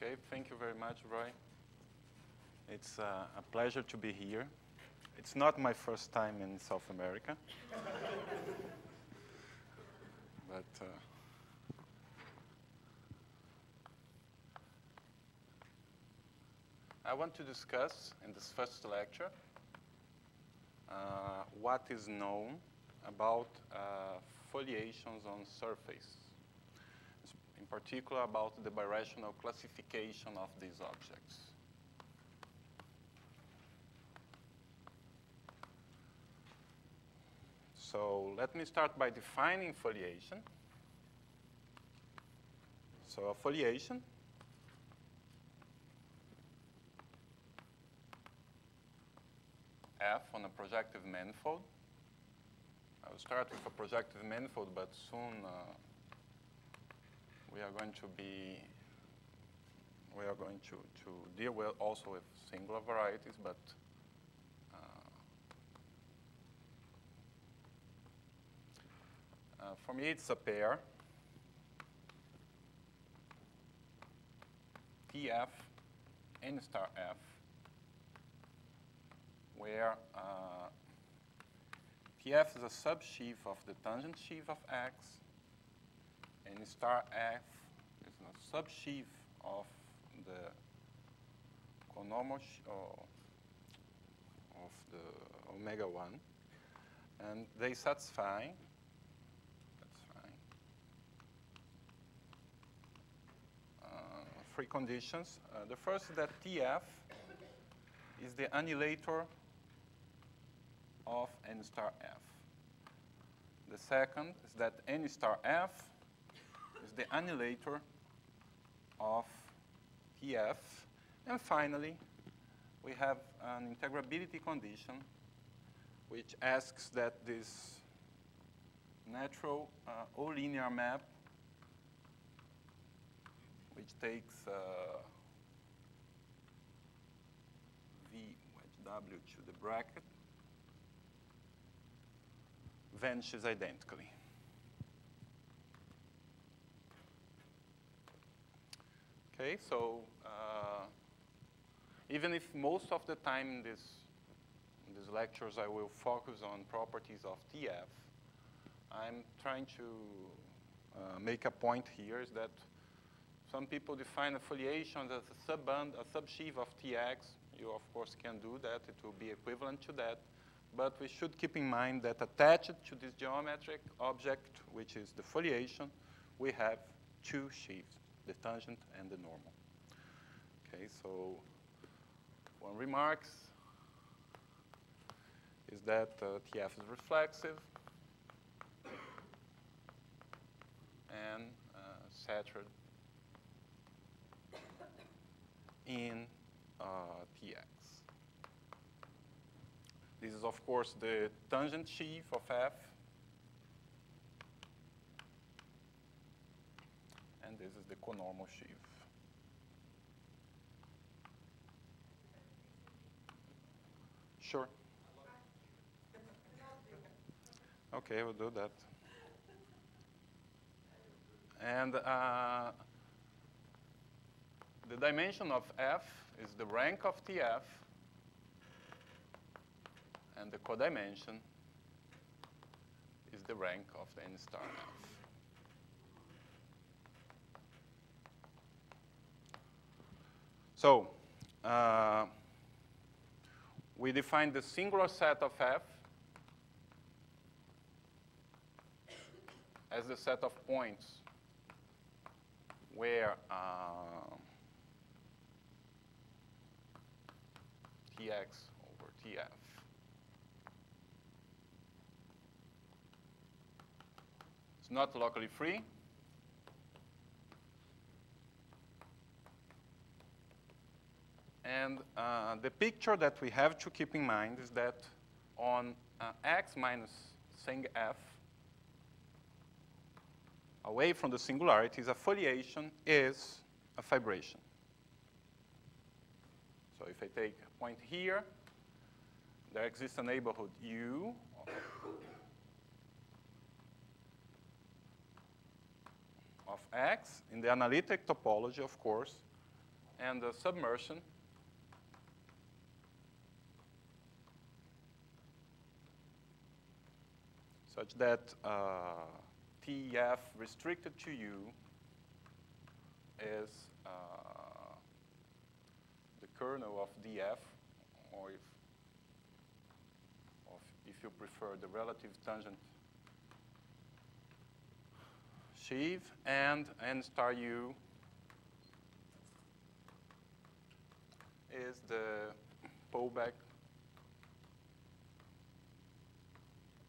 Okay, thank you very much, Roy. It's a pleasure to be here. It's not my first time in South America. But I want to discuss in this first lecture what is known about foliations on surface, in particular about the birational classification of these objects. So let me start by defining foliation. So a foliation F on a projective manifold. I will start with a projective manifold, but soon we are going to deal with also with singular varieties, but for me it's a pair TF n star F, where TF is a subsheaf of the tangent sheaf of X, and star F is a subsheaf of the conormal of the omega 1, and they satisfy three conditions. The first is that TF is the annihilator of n star F. The second is that n star F is the annihilator of TF. And finally, we have an integrability condition which asks that this natural O-linear map, which takes V wedge W to the bracket, vanishes identically. Okay, so even if most of the time in these lectures I will focus on properties of TF, I'm trying to make a point here is that some people define a foliation as a subband, a subsheaf of Tx. You, of course, can do that. It will be equivalent to that. But we should keep in mind that attached to this geometric object, which is the foliation, we have two sheaves, the tangent and the normal. Okay, so one remark is that Tf is reflexive and centered in Tx. This is, of course, the tangent sheaf of F. And this is the conormal sheaf. Sure. Okay, we'll do that. And the dimension of F is the rank of TF, and the codimension is the rank of the n star F. So we define the singular set of F as the set of points where Tx over Tf is not locally free. And the picture that we have to keep in mind is that on X minus sing F, away from the singularities, a foliation is a fibration. So if I take a point here, there exists a neighborhood U of X. In the analytic topology, of course, and the submersion such that TF restricted to U is the kernel of DF, or if you prefer, the relative tangent sheave, and N star U is the pullback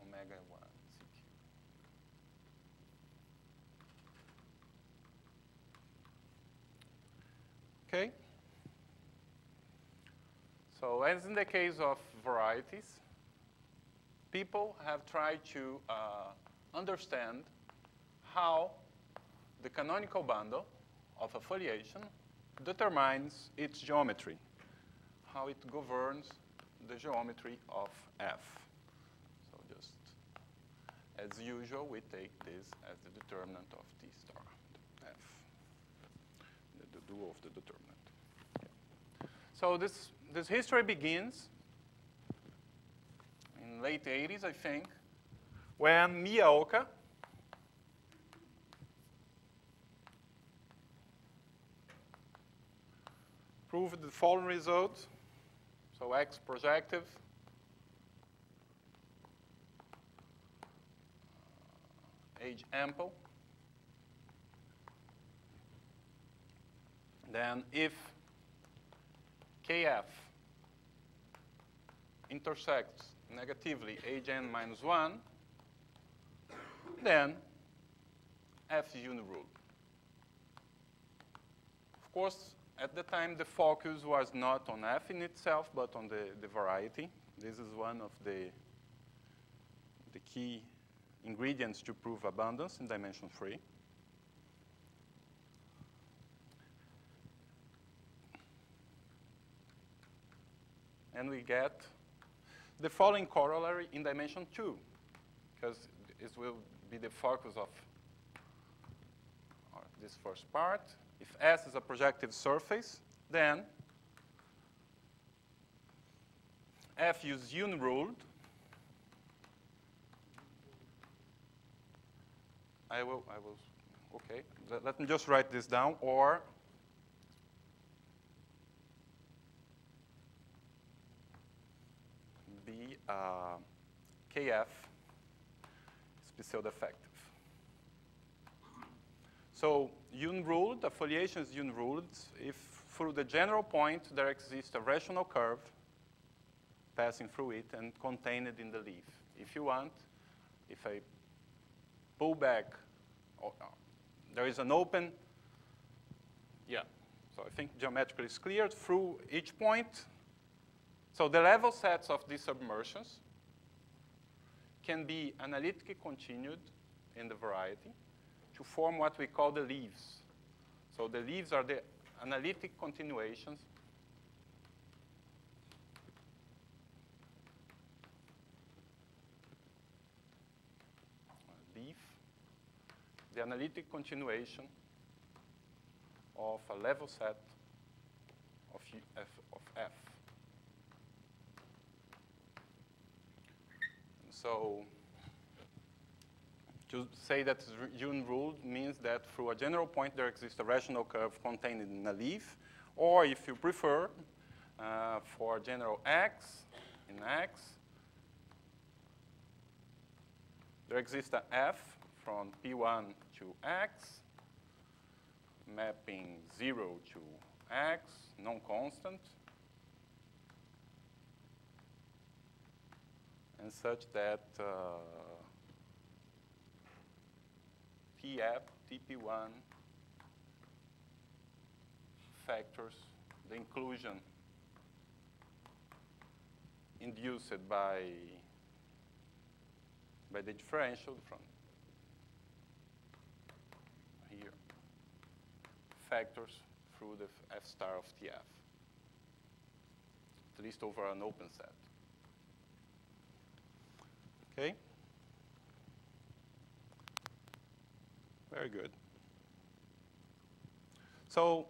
omega 1 CQ. Okay? So as in the case of varieties, people have tried to understand how the canonical bundle of a foliation determines its geometry, how it governs the geometry of F. So just as usual, we take this as the determinant of T star F, the dual of the determinant. Okay. So this history begins in late 80s, I think, when Miyaoka proved the following result. So X projective age ample. Then if KF intersects negatively age n minus 1, then F is uniruled. Of course, at the time, the focus was not on F in itself, but on the variety. This is one of the key ingredients to prove abundance in dimension 3. And we get the following corollary in dimension 2, because this will be the focus of this first part. If S is a projective surface, then F is uniruled. Okay. Let me just write this down, or be KF is pseudo-effective. So uniruled, the foliation is uniruled if through the general point there exists a rational curve passing through it and contained in the leaf. If you want, if I pull back, there is an open, yeah. So I think geometrically it's clear through each point. So the level sets of these submersions can be analytically continued in the variety to form what we call the leaves. So the leaves are the analytic continuations the analytic continuation of a level set of F. So to say that it's uniruled means that through a general point there exists a rational curve contained in a leaf, or if you prefer, for general X, in X, there exists a F from P1 to X, mapping 0 to X, non-constant, and such that TF, TP1 factors the inclusion induced by the differential from here, factors through the F star of TF, at least over an open set. Okay? Very good. So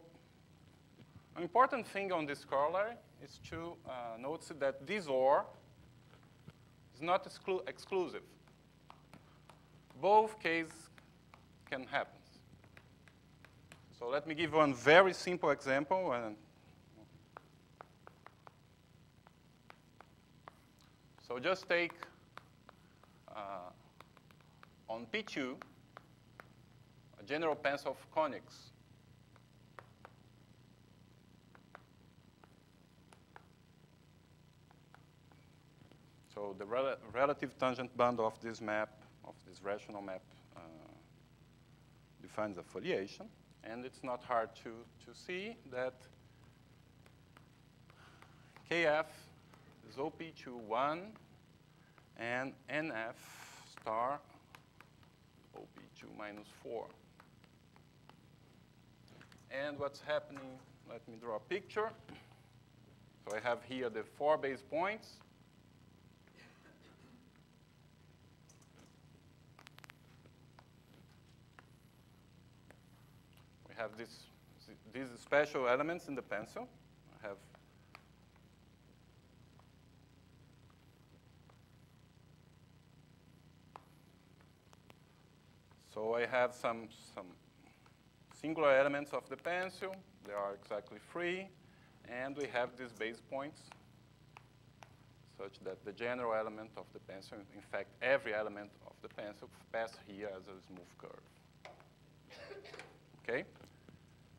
An important thing on this corollary is to notice that this OR is not exclusive. Both cases can happen. So let me give one very simple example. So just take on P2 a general pencil of conics. So the relative tangent bundle of this map, of this rational map, defines a foliation. And it's not hard to see that KF is OP to 1 and NF star OP to -4. And what's happening, let me draw a picture. So I have here the 4 base points. Have these special elements in the pencil. I have so I have some singular elements of the pencil. They are exactly 3, and we have these base points, such that the general element of the pencil, in fact, every element of the pencil, pass here as a smooth curve. Okay.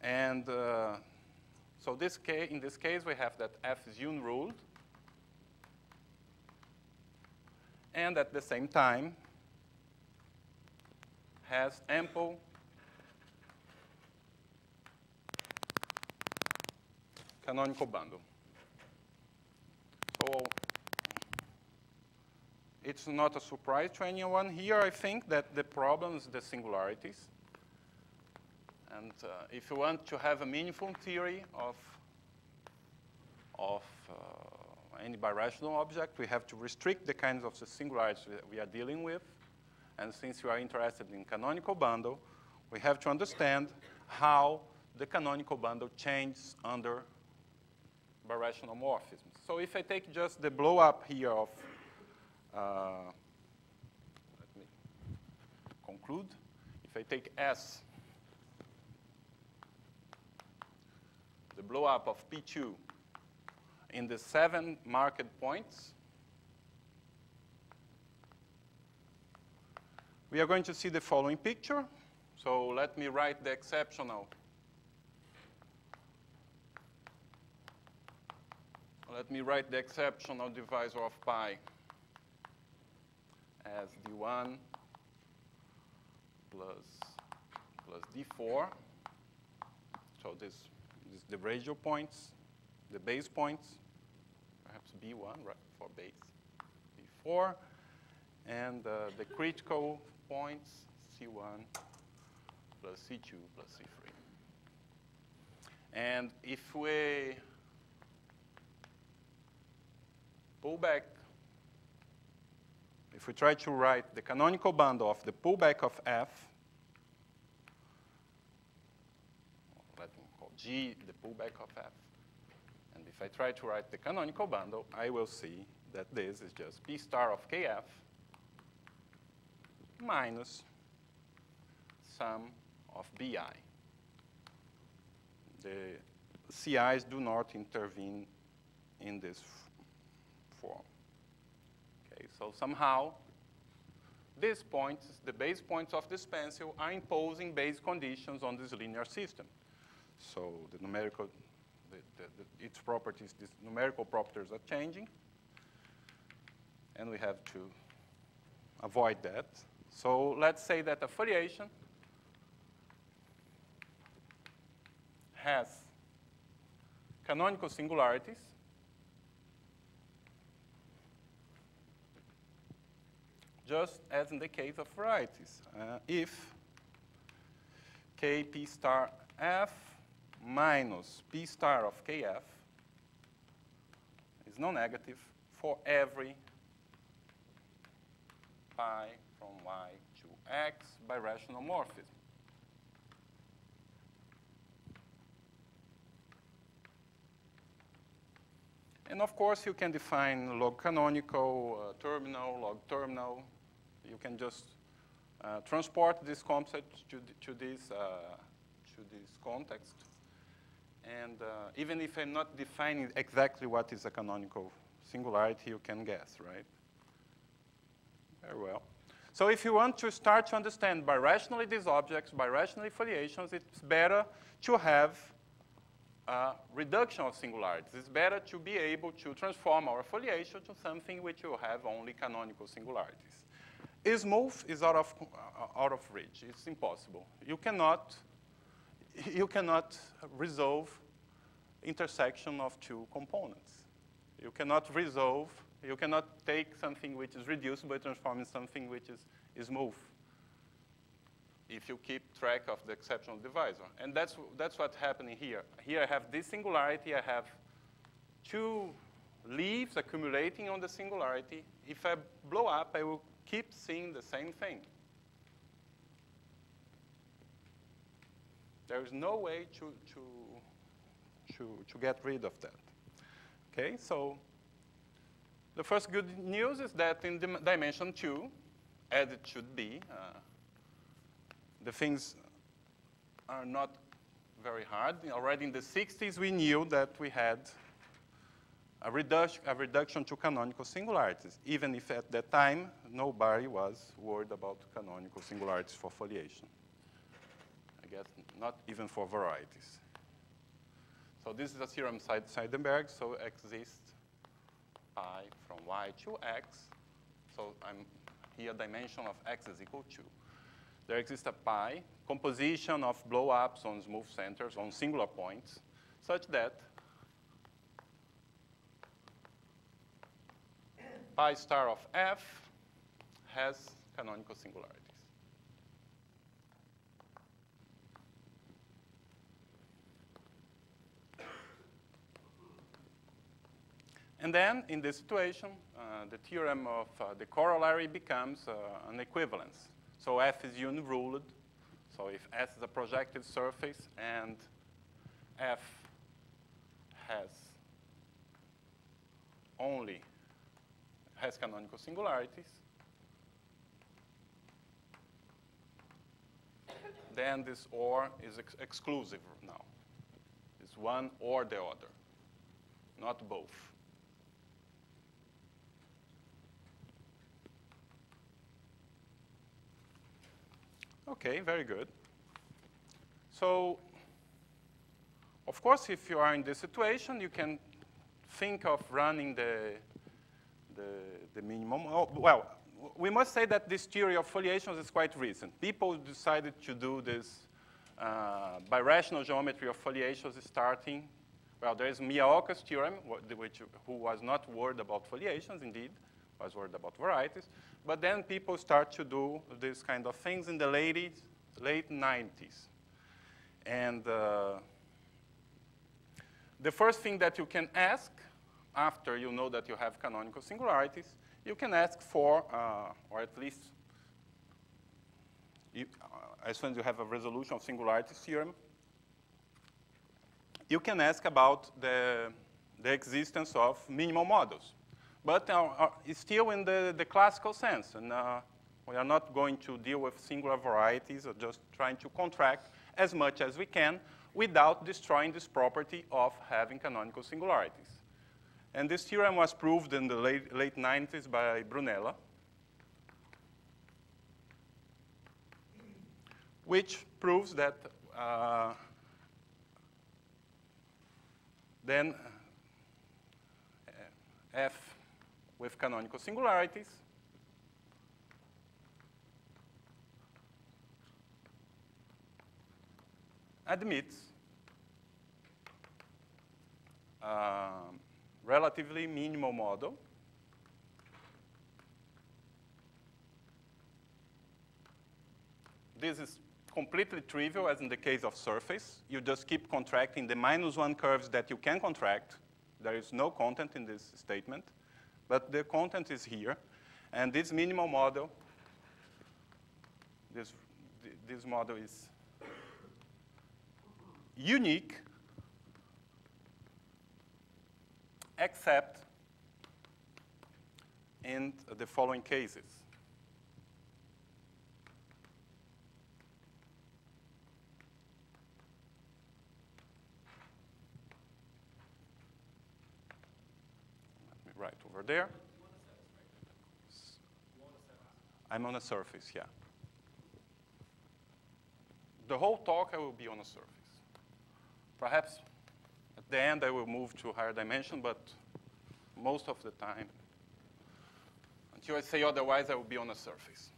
And so in this case, we have that F is unruled. And at the same time, has ample canonical bundle. So it's not a surprise to anyone here, I think, that the problem is the singularities. And if you want to have a meaningful theory of any birational object, we have to restrict the kinds of the singularities that we are dealing with. And since we are interested in canonical bundle, we have to understand how the canonical bundle changes under birational morphisms. So if I take just the blow up here of, let me conclude. If I take S, the blow up of P2 in the 7 marked points, we are going to see the following picture. So let me write the exceptional. Let me write the exceptional divisor of pi as D1 plus D4. So this is the radial points, the base points, perhaps B1, right, for base, B4, and the critical points, C1 plus C2 plus C3. And if we pullback, if we try to write the canonical bundle of the pullback of F, let me call G the pullback of F, and if I try to write the canonical bundle, I will see that this is just P star of KF minus sum of BI. The CIs do not intervene in this form. Okay, so somehow these points, the base points of this pencil, are imposing base conditions on this linear system. So the numerical, its properties, these numerical properties are changing, and we have to avoid that. So let's say that a foliation has canonical singularities just as in the case of varieties. If Kp star F minus P star of Kf is non-negative for every pi from Y to X birational morphism. And of course, you can define log canonical, terminal, log terminal. You can just transport this concept to this context. And even if I'm not defining exactly what is a canonical singularity, you can guess, right? Very well. So if you want to start to understand birationally these objects, birationally foliations, it's better to have a reduction of singularities. It's better to be able to transform our foliation to something which will have only canonical singularities. Smooth is out of reach. It's impossible. You cannot resolve intersection of two components. You cannot take something which is reducible and transform in something which is smooth if you keep track of the exceptional divisor. And that's what's happening here. Here I have this singularity. I have two leaves accumulating on the singularity. If I blow up, I will keep seeing the same thing. There is no way to get rid of that. Okay, so the first good news is that in dimension 2, as it should be, the things are not very hard. Already in the 60s, we knew that we had a reduction to canonical singularities, even if at that time, nobody was worried about canonical singularities for foliation. I guess not even for varieties. So this is a theorem Seidenberg, so exists pi from y to x. So I'm here dimension of x is equal to. There exists a pi composition of blow-ups on smooth centers on singular points, such that pi star of f has canonical singularities. And then, in this situation, the theorem of the corollary becomes an equivalence. So f is uniruled. So if S is a projected surface and f has canonical singularities, then this or is exclusive now. It's one or the other, not both. Okay, very good. So, of course, if you are in this situation, you can think of running the minimum. Oh, well, we must say that this theory of foliations is quite recent. People decided to do this birational geometry of foliations starting. Well, there is Miyaoka's theorem, who was not worried about foliations, indeed, was worried about varieties. But then people start to do these kind of things in the late 90s. And the first thing that you can ask after you know that you have canonical singularities, you can ask for, or at least, as soon as you have a resolution of singularities theorem, you can ask about the existence of minimal models. But it's still in the classical sense. And we are not going to deal with singular varieties or just trying to contract as much as we can without destroying this property of having canonical singularities. And this theorem was proved in the late 90s by Brunella, which proves that then f with canonical singularities admits relatively minimal model this is completely trivial as in the case of surface. You just keep contracting the -1 curves that you can contract. There is no content in this statement, but the content is here. And this minimal model, this model is unique. except in the following cases. Let me write over there. I'm on a surface, yeah. The whole talk I will be on a surface. Perhaps at the end I will move to higher dimension, but most of the time, until I say otherwise, I will be on a surface.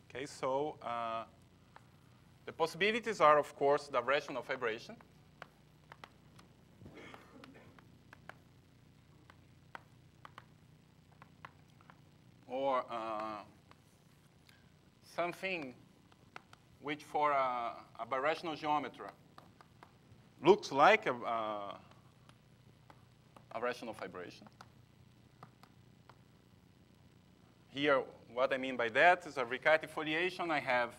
Okay, so the possibilities are, of course, the rational vibration. Or something which for a birational geometry looks like a rational vibration. Here, what I mean by that is a recursive foliation. I have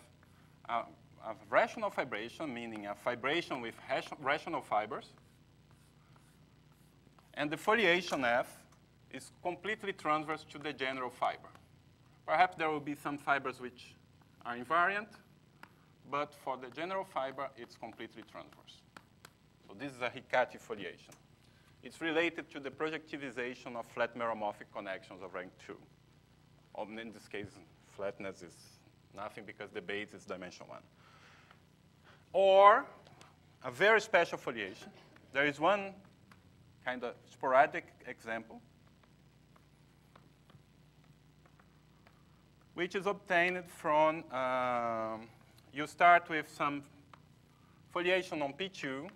a rational vibration, meaning a vibration with rational fibers. And the foliation F is completely transverse to the general fiber. Perhaps there will be some fibers which are invariant, but for the general fiber, it's completely transverse. So this is a recursive foliation. It's related to the projectivization of flat meromorphic connections of rank 2. In this case, flatness is nothing because the base is dimension 1. Or a very special foliation. There is one kind of sporadic example, which is obtained from, you start with some foliation on P2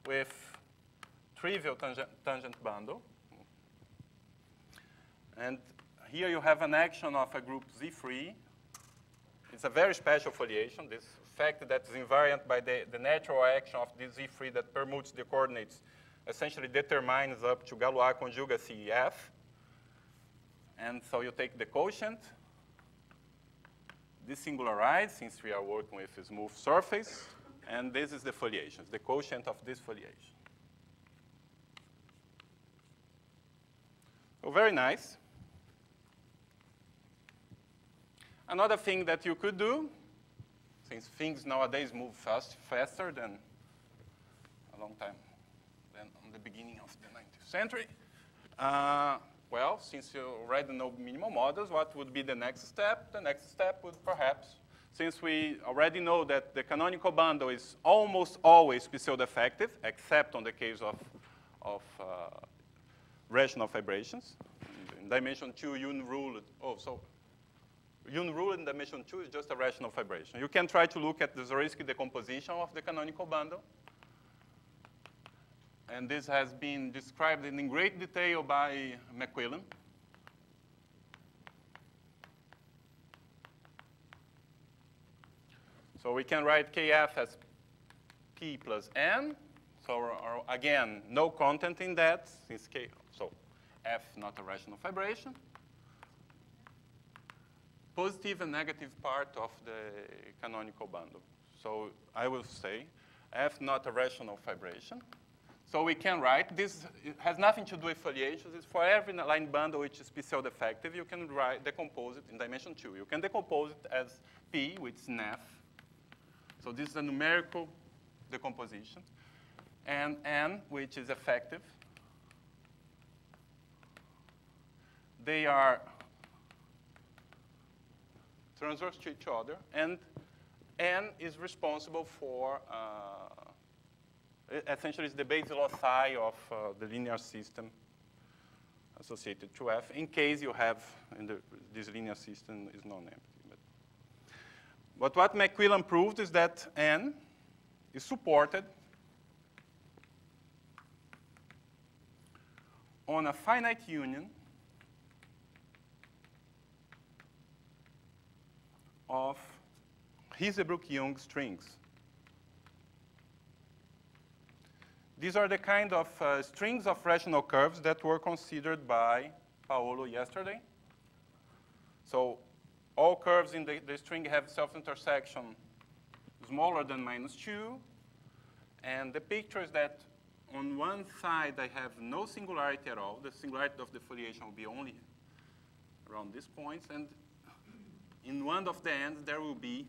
with trivial tangent bundle. And here you have an action of a group Z3. It's a very special foliation, this fact that is invariant by the natural action of this Z3 that permutes the coordinates essentially determines up to Galois conjugacy F. And so you take the quotient, desingularize, since we are working with a smooth surface, and this is the foliation, the quotient of this foliation. So very nice. Another thing that you could do, since things nowadays move faster than a long time, than on the beginning of the 19th century. Well, since you already know minimal models, what would be the next step? The next step would perhaps, since we already know that the canonical bundle is almost always pseudo-effective, except on the case of rational vibrations. In dimension 2, unruled. Unruled in dimension 2 is just a rational vibration. You can try to look at the Zariski decomposition of the canonical bundle. And this has been described in great detail by McQuillan. So we can write Kf as P plus N. So again, no content in that, since K, so F not a rational vibration. Positive and negative part of the canonical bundle. So I will say F not a rational vibration. So we can write, this has nothing to do with foliations. It's for every line bundle which is pseudo-effective, you can decompose it in dimension 2. You can decompose it as P, which is F. So this is a numerical decomposition. And N, which is effective. They are transverse to each other, and N is responsible for, essentially it's the base loci of the linear system associated to F, in case you have, this linear system is non-empty. But what McQuillan proved is that N is supported on a finite union of Hisebroock-Young strings. These are the kind of strings of rational curves that were considered by Paolo yesterday. So all curves in the string have self-intersection smaller than -2. And the picture is that on one side I have no singularity at all. The singularity of the foliation will be only around these points, and in one of the ends there will be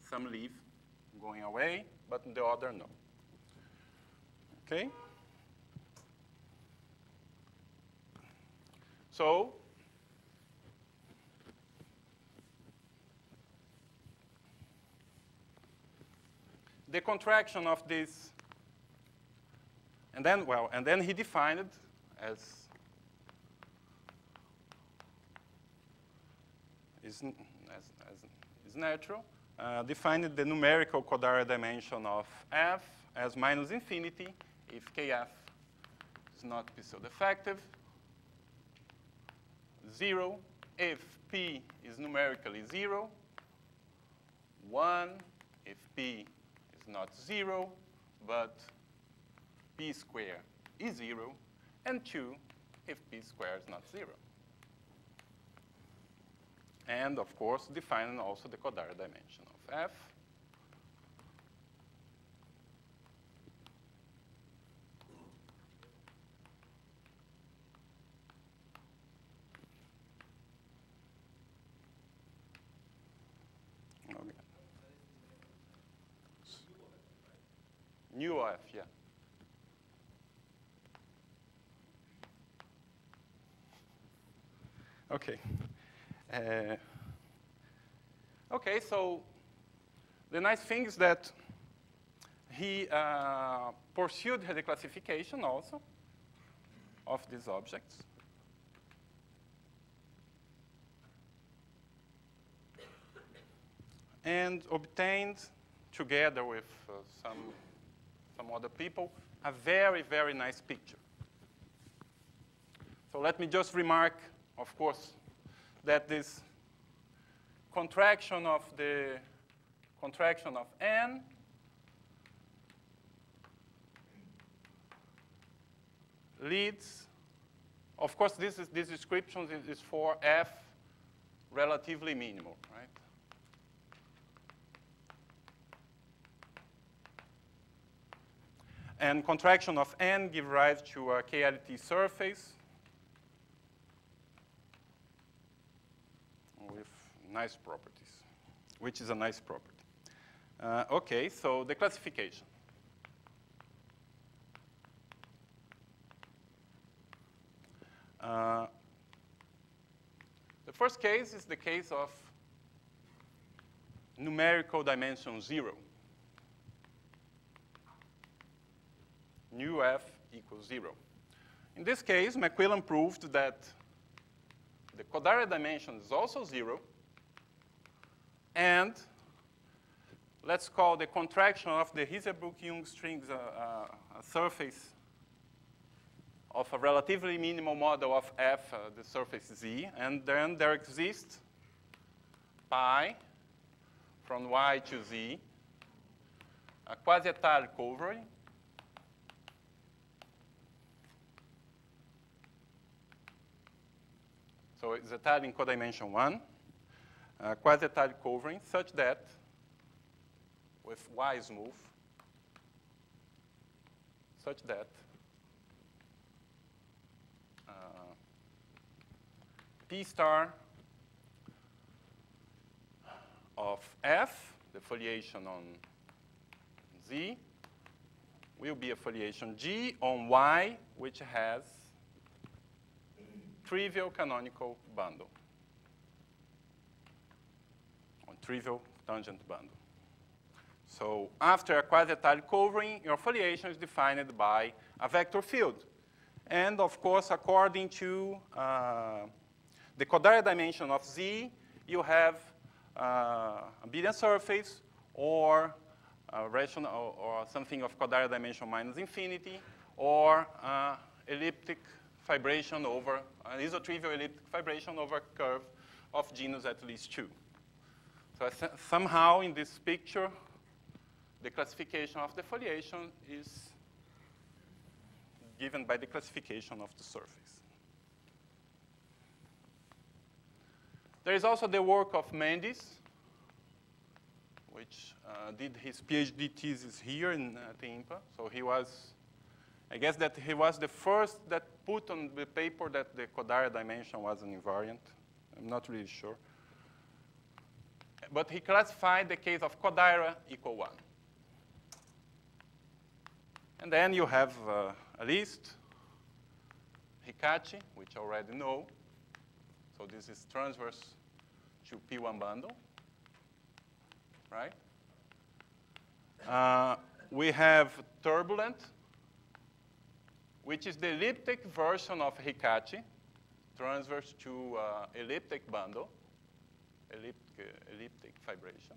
some leaf going away, but in the other no. Okay? So the contraction of this, and then he defined it as is natural, defined the numerical codaric dimension of f as minus infinity if kf is not pseudo-effective, 0 if p is numerically 0, 1 if p is not 0, but p squared is 0, and 2 if p squared is not 0. And, of course, defining also the codaric dimension of f. Okay. New f, yeah. Okay. Okay, so the nice thing is that he pursued the classification also of these objects. And obtained, together with some other people, a very, very nice picture. So let me just remark, of course, that this contraction of n leads, of course, this description is for f relatively minimal, right? And contraction of n give rise to a KLT surface with nice properties, which is a nice property. Okay, so the classification. The first case is the case of numerical dimension 0. Nu f equals 0. In this case, McQuillan proved that the codaric dimension is also 0, and let's call the contraction of the Hirzebruch-Young strings a surface of a relatively minimal model of f, the surface z, and then there exists pi from y to z, a quasi-italic covering so it's italic in codimension 1, quasi-italic covering such that with y smooth, such that P star of f, the foliation on z, will be a foliation g on y, which has trivial canonical bundle, or trivial tangent bundle. So after a quasi-italic covering, your foliation is defined by a vector field. And of course, according to the codaric dimension of z, you have a abelian surface or a rational or something of codaric dimension minus infinity, or elliptic fibration over an isotrivial elliptic fibration over a curve of genus at least 2. So somehow in this picture, the classification of the foliation is given by the classification of the surface. There is also the work of Mendes, which did his PhD thesis here at the IMPA. So he was I guess that he was the first that put on the paper that the Kodaira dimension was an invariant. I'm not really sure. But he classified the case of Kodaira equal 1. And then you have a list, Hikachi, which I already know. So this is transverse to P1 bundle, right? We have turbulent, which is the elliptic version of Hikachi, transverse to elliptic bundle, elliptic fibration.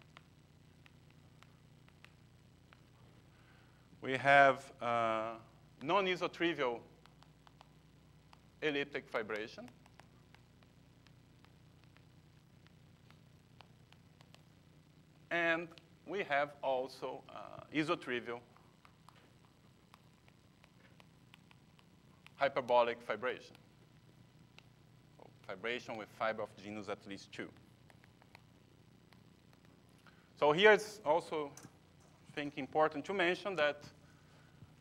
We have non-isotrivial elliptic fibration. And we have also isotrivial hyperbolic fibration. So fibration with fiber of genus at least 2. So here's also, I think, important to mention that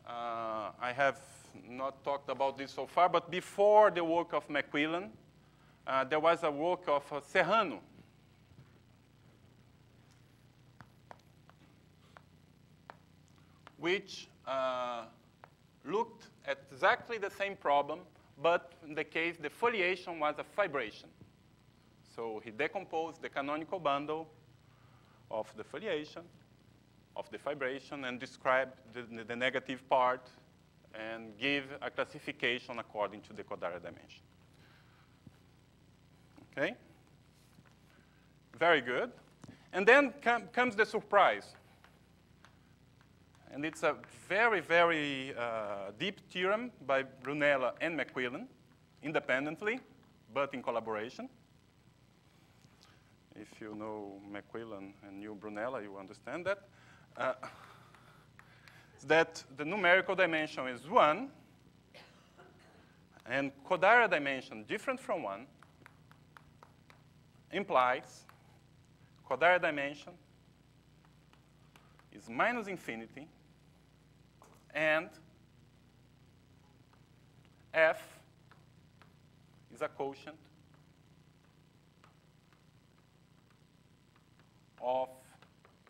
I have not talked about this so far, but before the work of McQuillan, there was a work of Serrano, which looked at exactly the same problem, but in the case, the foliation was a fibration. So he decomposed the canonical bundle of the foliation, of the fibration, and described the negative part, and give a classification according to the Kodaira dimension. Okay? Very good. And then comes the surprise. And it's a very, very deep theorem by Brunella and McQuillan, independently, but in collaboration. If you know McQuillan and knew Brunella, you understand that. That the numerical dimension is 1, and Kodaira dimension different from 1 implies Kodaira dimension is minus infinity, and F is a quotient of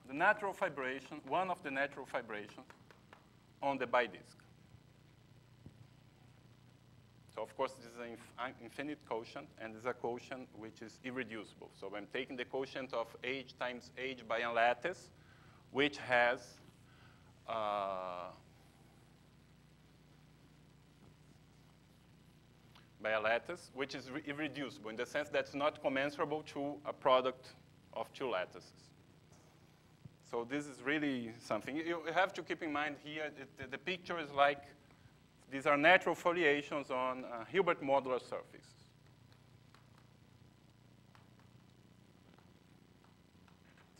the natural fibration, one of the natural vibrations on the bidisk. So of course, this is an infinite quotient, and this is a quotient which is irreducible. So I'm taking the quotient of h times h by a lattice, which has which is irreducible in the sense that it's not commensurable to a product of two lattices. So this is really something. You have to keep in mind here that the picture is like, these are natural foliations on Hilbert modular surfaces.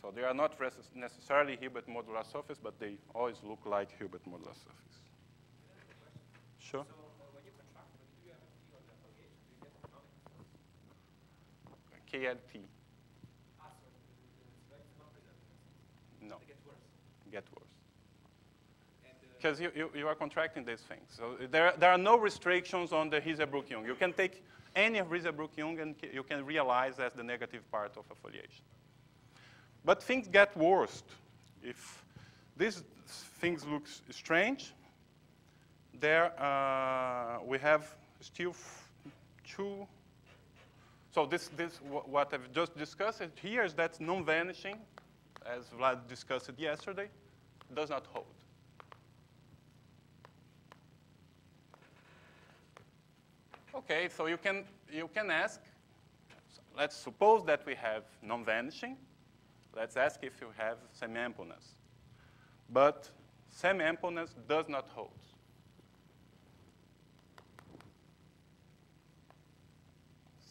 So they are not necessarily Hilbert modular surface, but they always look like Hilbert modular surface. Sure. So when you contract, do you have a T on the foliation? Do you get the canonical? KLT. Ah, so it's not preserved. No. It gets worse. Get worse. Because you are contracting these things. So there are no restrictions on the Hirzebruch-Young. You can take any Hirzebruch-Young and you can realize as the negative part of a foliation. But things get worse. If these things look strange, there we have still two. So this what I've just discussed here is that non-vanishing, as Vlad discussed it yesterday, does not hold. Okay, so you can ask, let's suppose that we have non-vanishing. Let's ask if you have semi-ampleness. But semi-ampleness does not hold.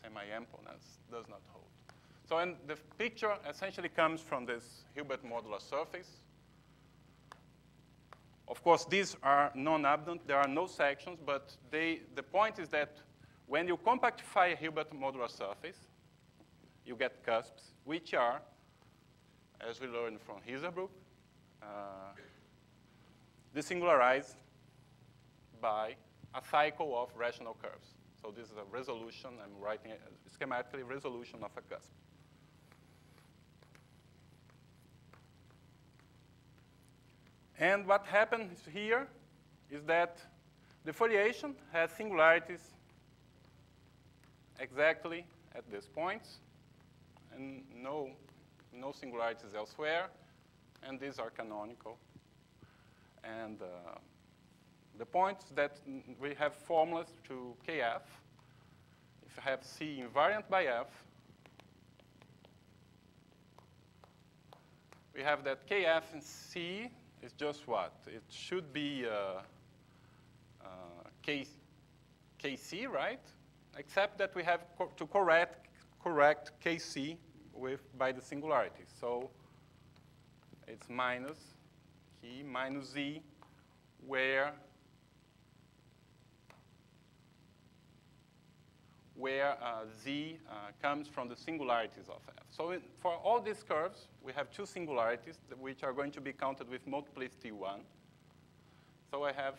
Semi-ampleness does not hold. So and the picture essentially comes from this Hilbert modular surface. Of course, these are non-abundant. There are no sections, but the point is that when you compactify a Hilbert modular surface, you get cusps, which are, as we learned from Hirzebruch, desingularized by a cycle of rational curves. So this is a resolution. I'm writing schematically resolution of a cusp. And what happens here is that the foliation has singularities exactly at these points, and no singularities elsewhere, and these are canonical. And the points that we have formulas to Kf. If I have C invariant by F, we have that Kf in C is just what? It should be Kc, right? Except that we have to correct Kc by the singularity. So it's minus K minus Z, where Z comes from the singularities of F. So for all these curves, we have two singularities which are going to be counted with multiplicity 1. So I have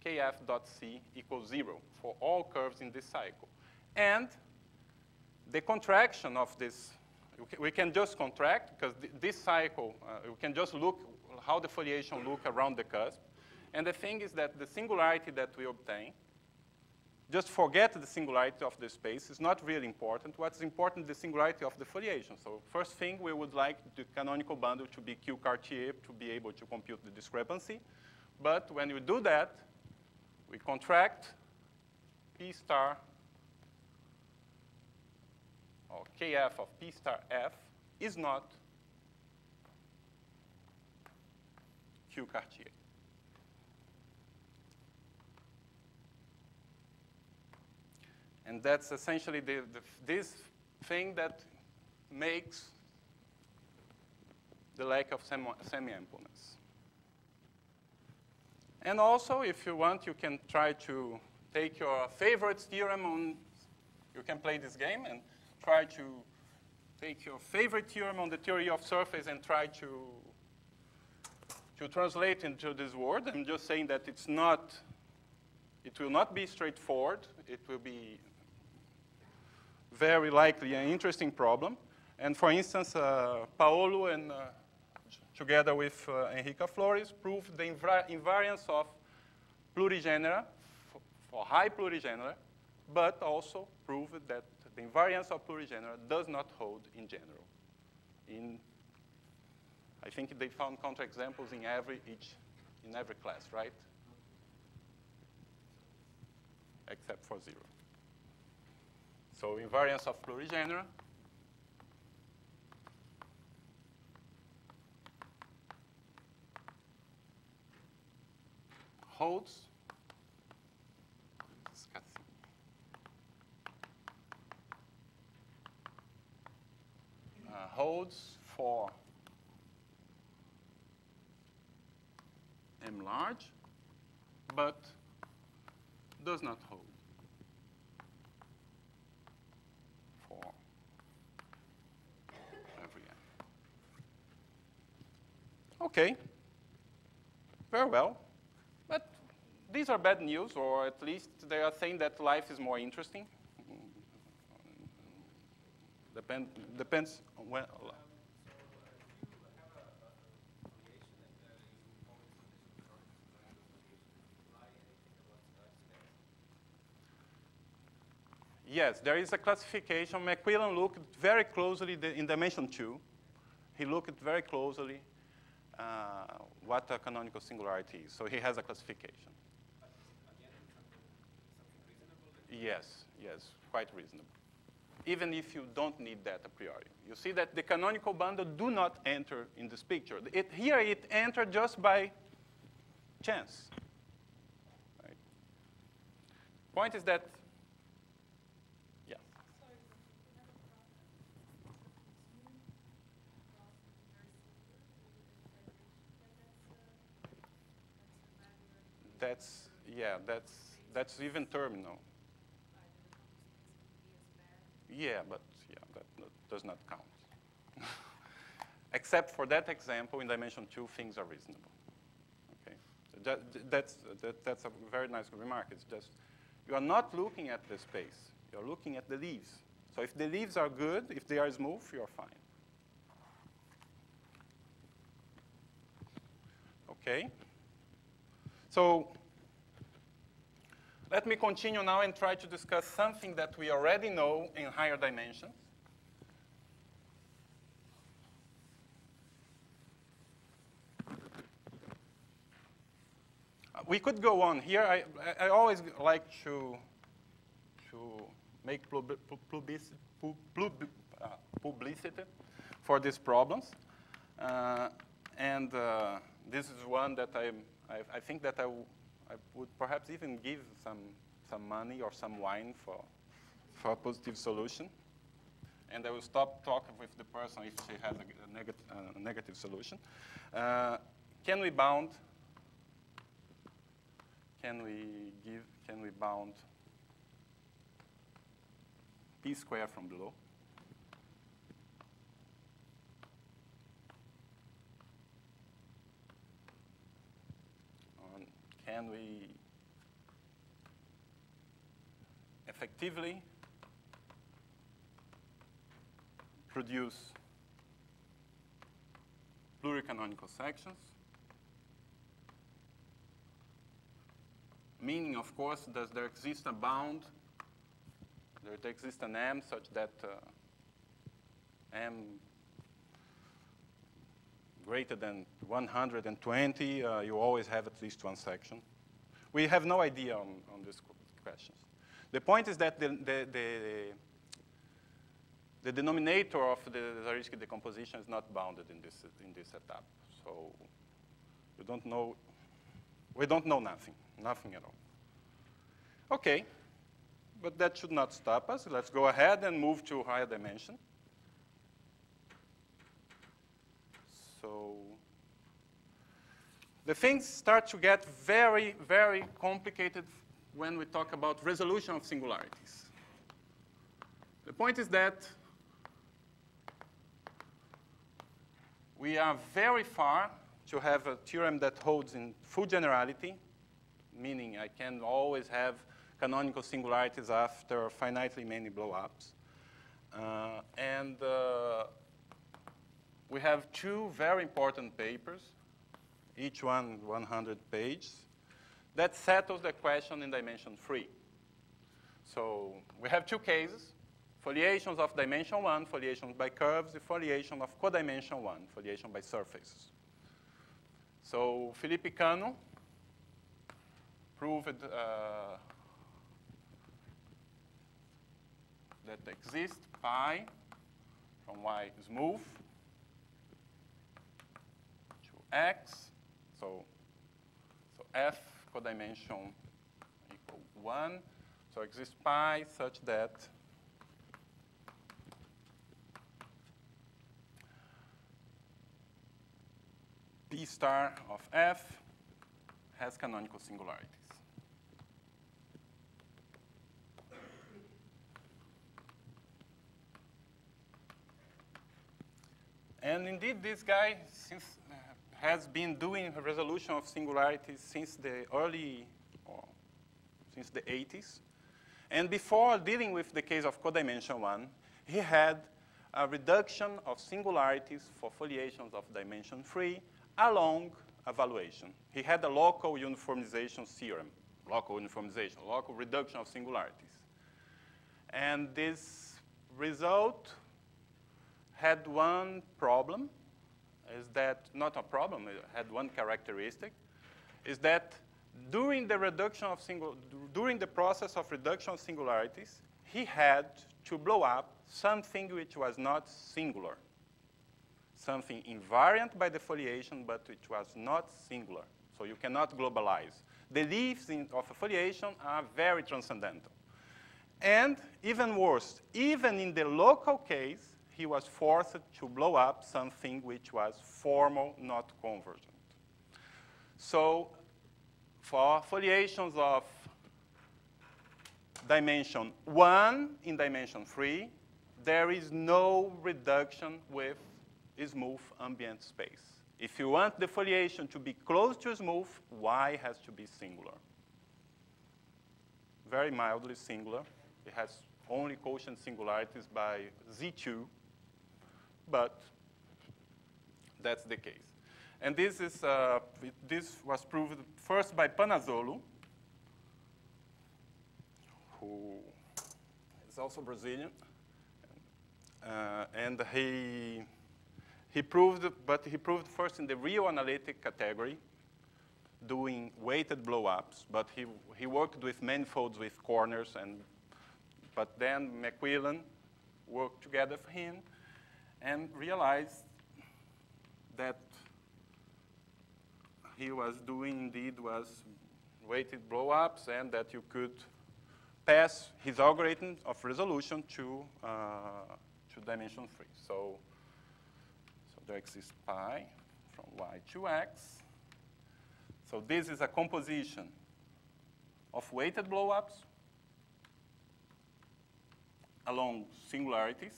Kf dot C equals 0 for all curves in this cycle. And the contraction of this, we can just contract, because this cycle, we can just look how the foliation look around the cusp. And the thing is that the singularity that we obtain, just forget the singularity of the space. It's not really important. What's important is the singularity of the foliation. So first thing, we would like the canonical bundle to be Q Cartier to be able to compute the discrepancy. But when you do that, we contract P star, or Kf of P star F is not Q Cartier. And that's essentially this thing that makes the lack of semi-ampleness. And also, if you want, you can try to take your favorite theorem on, you can play this game and try to take your favorite theorem on the theory of surface and try to translate into this word. I'm just saying that it will not be straightforward. It will be very likely an interesting problem. And for instance, Paolo and together with Enrica Flores proved the invariance of plurigenera for high plurigenera, but also proved that the invariance of plurigenera does not hold in general. I think they found counterexamples in every class, right? Except for 0. So invariance of plurigenera holds for M large, but does not hold for every M. Okay, very well. But these are bad news, or at least they are saying that life is more interesting. Depends on when. Yes, there is a classification. McQuillan looked very closely in dimension 2. He looked very closely what a canonical singularity is. So he has a classification. Yes, quite reasonable. Even if you don't need that a priori. You see that the canonical bundle do not enter in this picture. Here it entered just by chance. Right? Point is that, yeah. That's even terminal. Yeah, but that does not count. Except for that example, in dimension 2, things are reasonable. Okay, That's a very nice remark. It's just, you are not looking at the space. You're looking at the leaves. So if the leaves are good, if they are smooth, you're fine. Okay? So let me continue now and try to discuss something that we already know in higher dimensions. We could go on here. I always like to make publicity for these problems. This is one that I think that I would perhaps even give some money or some wine for a positive solution. And I will stop talking with the person if she has a negative solution. Can we bound p squared from below? Can we effectively produce pluricanonical sections? Meaning, of course, does there exist a bound? Does there exist an M such that M greater than 120, you always have at least one section? We have no idea on these questions. The point is that the denominator of the heuristic decomposition is not bounded in this setup. So we don't know nothing at all. Okay, but that should not stop us. Let's go ahead and move to higher dimension. So the things start to get very, very complicated when we talk about resolution of singularities. The point is that we are very far to have a theorem that holds in full generality, meaning I can always have canonical singularities after finitely many blow-ups. We have two very important papers, each one 100 pages, that settles the question in dimension 3. So we have two cases: foliations of dimension 1, foliations by curves, the foliation of codimension 1, foliation by surfaces. So Felipe Cano proved that exists pi from Y smooth to X. So F codimension equal 1. So exists pi such that P star of F has canonical singularities. And indeed, this guy has been doing resolution of singularities since the since the 80s. And before dealing with the case of codimension 1, he had a reduction of singularities for foliations of dimension 3 along a valuation. He had a local uniformization theorem, local reduction of singularities. And this result had one problem, is that, not a problem, it had one characteristic, is that during the process of reduction of singularities, he had to blow up something which was not singular, something invariant by the foliation, but which was not singular. So you cannot globalize. The leaves of a foliation are very transcendental. And even worse, even in the local case, he was forced to blow up something which was formal, not convergent. So for foliations of dimension 1 in dimension 3, there is no reduction with smooth ambient space. If you want the foliation to be close to smooth, y has to be singular. Very mildly singular. It has only quotient singularities by Z2, but that's the case. And this was proved first by Panazzolo, who is also Brazilian. And he proved, but he proved first in the real analytic category, doing weighted blow-ups, but he worked with manifolds with corners, but then McQuillan worked together for him and realized that he was doing indeed was weighted blow-ups, and that you could pass his algorithm of resolution to dimension 3. So there exists pi from y to x. So this is a composition of weighted blow-ups along singularities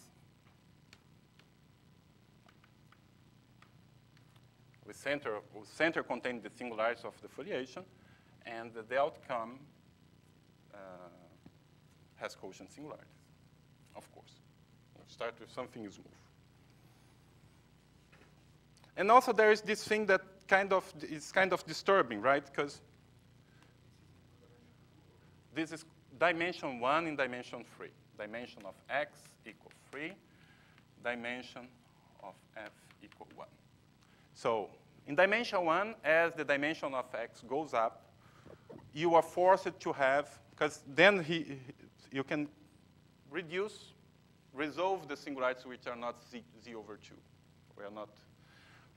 with center contain the singularities of the foliation, and the outcome has quotient singularities, of course. We'll start with something smooth. And also there is this thing that is kind of disturbing, right? Because this is dimension 1 in dimension 3. Dimension of x equal 3, dimension of f equal 1. So in dimension 1, as the dimension of x goes up, you are forced to have, because then you can resolve the singularities which are not z over 2. We are not.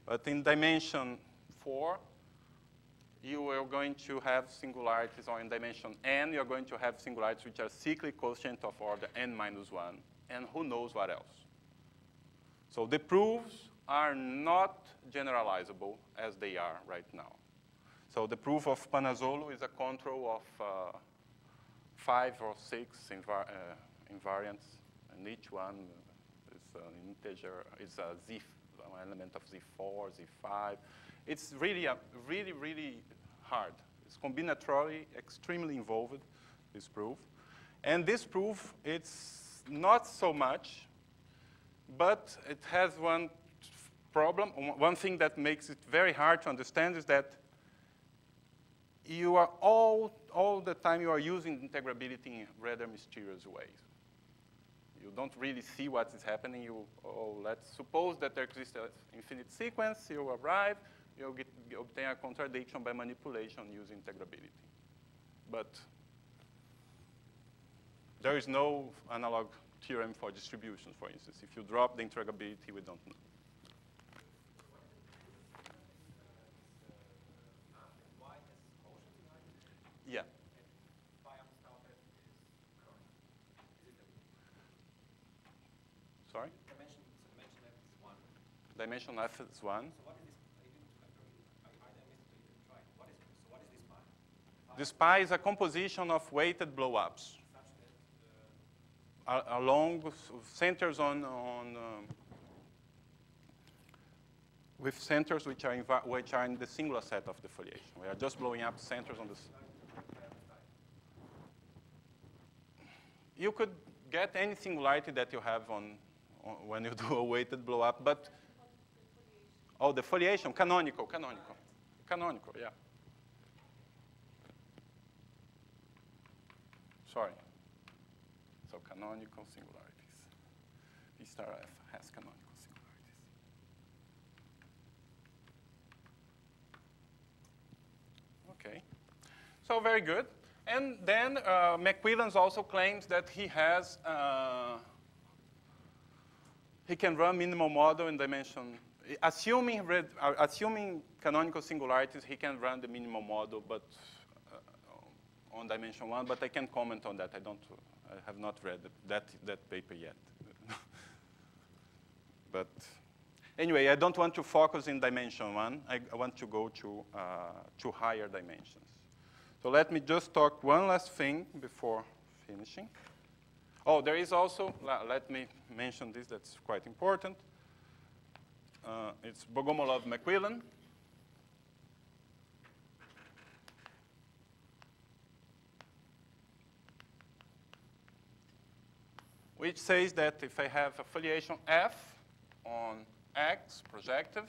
But in dimension 4, you are going to have singularities, or in dimension n, you're going to have singularities which are cyclic quotient of order n minus 1, and who knows what else. So the proofs are not generalizable as they are right now. So the proof of Panazzolo is a control of 5 or 6 invariants, and each one is an integer, is a z, an element of z4, z5. It's really hard. It's combinatorially extremely involved, this proof. And this proof, it's not so much, but it has one problem. One thing that makes it very hard to understand is that you are all the time you are using integrability in rather mysterious ways. You don't really see what is happening. Let's suppose that there exists an infinite sequence. You arrive, you obtain a contradiction by manipulation using integrability. But there is no analog theorem for distributions, for instance. If you drop the integrability, we don't know. Yeah. Sorry? Dimension f is 1. So what is this? What is this pi? This pi is a composition of weighted blow-ups along centers with centers which are in the singular set of the foliation. We are just blowing up centers on the. You could get any singularity that you have when you do a weighted blow-up, but the foliation, canonical, yeah. Sorry. So canonical singularities. P star f has canonical singularities. Okay. So very good. And then McQuillan also claims that he has, he can run minimal model in dimension, assuming canonical singularities, he can run the minimal model, but on dimension 1, but I can comment on that. I have not read that paper yet. But anyway, I don't want to focus in dimension 1. I want to go to higher dimensions. So let me just talk one last thing before finishing. Oh, there is also, let me mention this, that's quite important. it's Bogomolov-McQuillan. Which says that if I have a foliation f on x projective,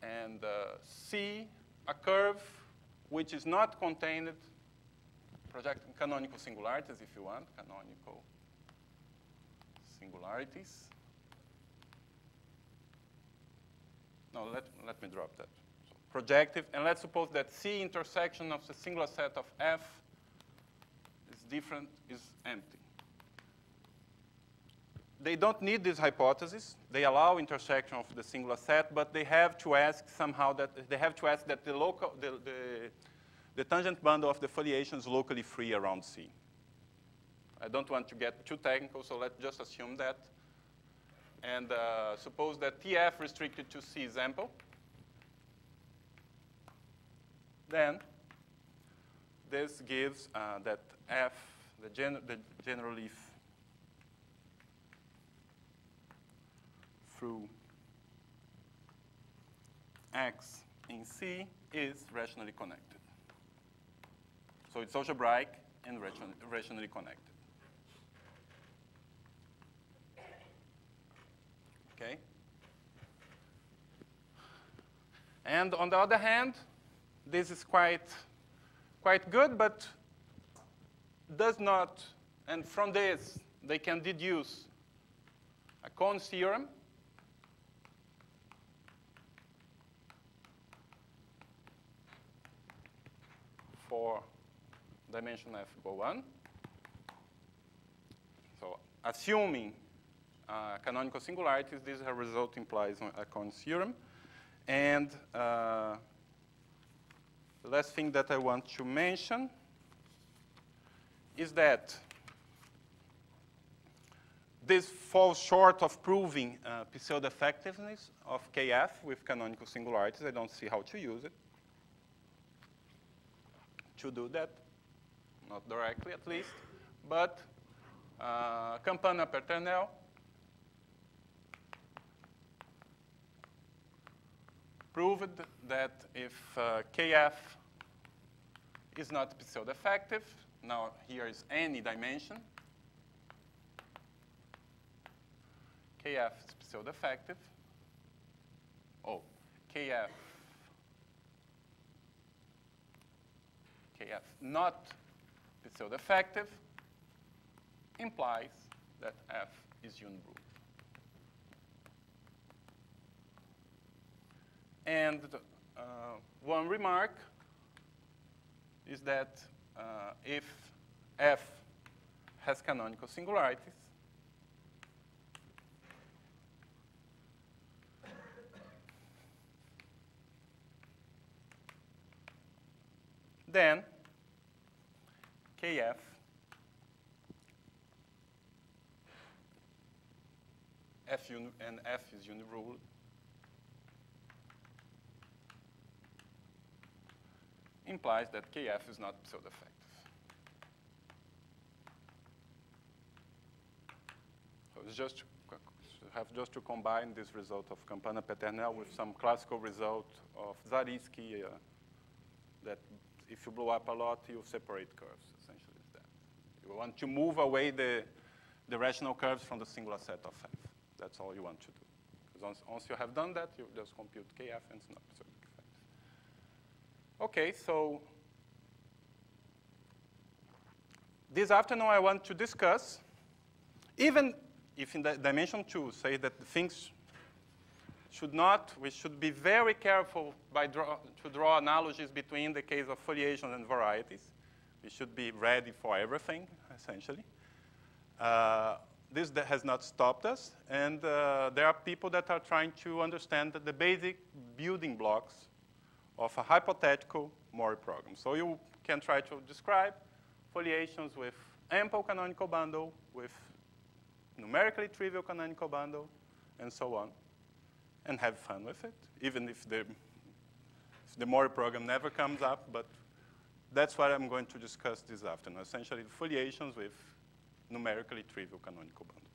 and C, a curve which is not contained, projecting canonical singularities if you want, canonical singularities. No, let me drop that. So projective, and let's suppose that C intersection of the singular set of F is empty. They don't need this hypothesis. They allow intersection of the singular set, but they have to ask somehow that the tangent bundle of the foliation is locally free around C. I don't want to get too technical, so let's just assume that. And suppose that TF restricted to C is ample. Then this gives that F, the general leaf through X in C is rationally connected. So it's algebraic and rationally connected. Okay? And on the other hand, this is quite good, but does not, and from this, they can deduce a Cohn's theorem for dimension f go 1. So assuming canonical singularities, this result implies a Cohn's theorem. And the last thing that I want to mention is that this falls short of proving pseudo-effectiveness of KF with canonical singularities. I don't see how to use it to do that, not directly at least. But Campana-Paternel proved that if KF is not pseudo-effective, now here is any dimension, KF is pseudo-effective. Oh, KF not pseudo-effective implies that F is unibrood. And one remark is that if F has canonical singularities, then KF and F is uniruled, implies that KF is not pseudo-effective. So it's just to combine this result of Campana-Paternel with some classical result of Zariski that if you blow up a lot, you separate curves. Essentially, is that. You want to move away the rational curves from the singular set of F. That's all you want to do. Because once you have done that, you just compute KF and it's not pseudo-effective. Okay, so this afternoon I want to discuss, even if in the dimension 2 say that the things should not, we should be very careful to draw analogies between the case of foliations and varieties. We should be ready for everything, essentially. This has not stopped us, and there are people that are trying to understand the basic building blocks of a hypothetical Mori program. So you can try to describe foliations with ample canonical bundle, with numerically trivial canonical bundle, and so on, and have fun with it, even if the Mori program never comes up. But that's what I'm going to discuss this afternoon, essentially foliations with numerically trivial canonical bundle.